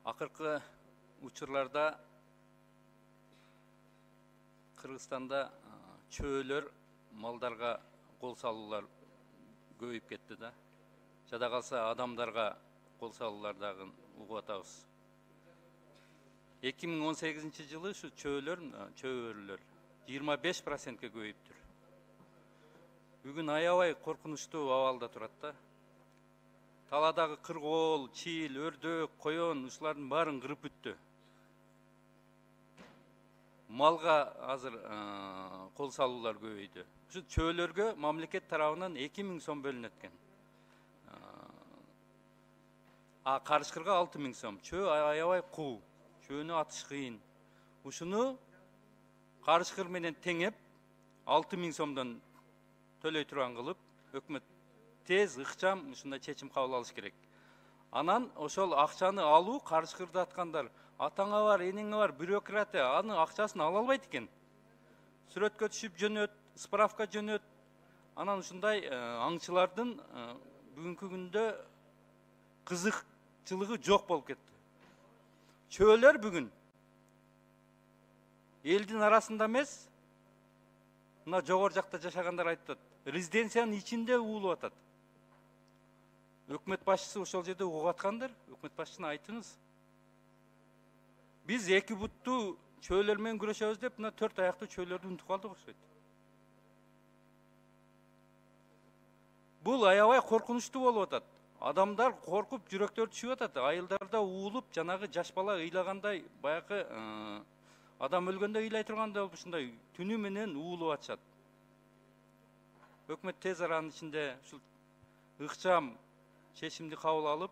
Акыркы учурларда Кыргызстанда чөөлөр малдарга кол салуулар көбөйүп кетти да. Жада калса адамдарга кол салуулар дагы угуп атабыз. 2018-жылы ушу чөөлөр 25%ке көбөйүптүр. Бүгүн аябай коркунучтуу абалда турат да. Таладагы кыргоол, чиил, өрдөк, коён ушулардын баарын кырып бүттү. Малга азыр кол салуулар көбөйдү. Ушу чөөлөргө мамлекет тарабынан 2000 сом бөлүнөт экен. Карышкырга 6000 сом. Чөө аябай куу. Чөөнү атыш кыйын. Ушуну карышкыр менен теңеп 6000 сомдон төлөй турган кылып, өкмөт тез ыкчам ушундай чечим кабыл алыш керек. Анан ошол акчаны алуу карышкырды аткандар, атаңа бар, энеңе бар, бюрократия, аны акчасын ала албайт экен. Сүрөткө түшүп жөнөт, справка жөнөт. Анан ушундай аңчылардын бүгүнкү күндө кызыкчылыгы жок болуп кетти. Чөөлөр бүгүн элдин арасында эмес, мына жогору жакта жашагандар айтат, резиденциянын ичинде уулуп атат. Өкмөт башчысы ошол жерде угуп аткандыр, өкмөт башчысына айтыңыз. Биз эки буттуу чөөлөр менен күрөшөбүз деп, мына 4 аяктуу чөөлөрдү унутуп калдык окшойт. Бул аябай коркунучтуу болуп атат. Адамдар коркуп, жүрөктөрү түшүп атат. Айылдарда уулуп, жанагы жаш бала ыйлагандай, баягы адам өлгөндө ыйлай тургандай болуп ушундай түнү менен уулуп атышат. Өкмөт тез аранын ичинде ушул ыкчам чечимди кабыл алып,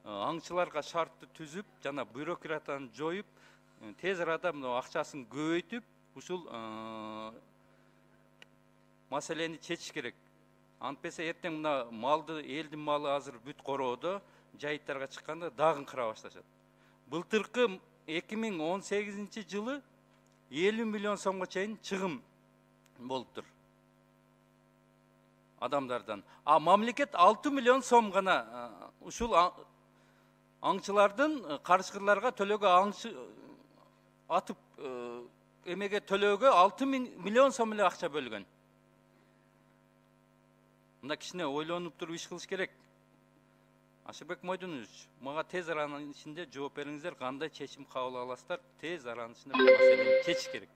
аңчыларга шартты түзүп, жана бюрократияны жоюп, тез арада мына акчасын көбөйтүп, ушул маселени чечиш керек. Антпесе эртең мына малды, элдин малы азыр бүт короодо, жайыттарга чыкканда дагы кыра башташат. Былтыркы 2018-жылы 50 миллион сомго чейин чыгым болуптур адамдардан. Мамлекет 6 миллион сом гана ушул аңчылардын карышкырларга төлөөгө атып эмеге төлөөгө 6 миллион сом эле акча бөлгөн. Мында кичине ойлонуп туруп иш кылыш керек. Ашырбек Мойдунович, мага тез аранын ичинде жооп бериңиздер, кандай чечим кабыл аласыздар, тез аранын ичинде бул маселени чечиш керек.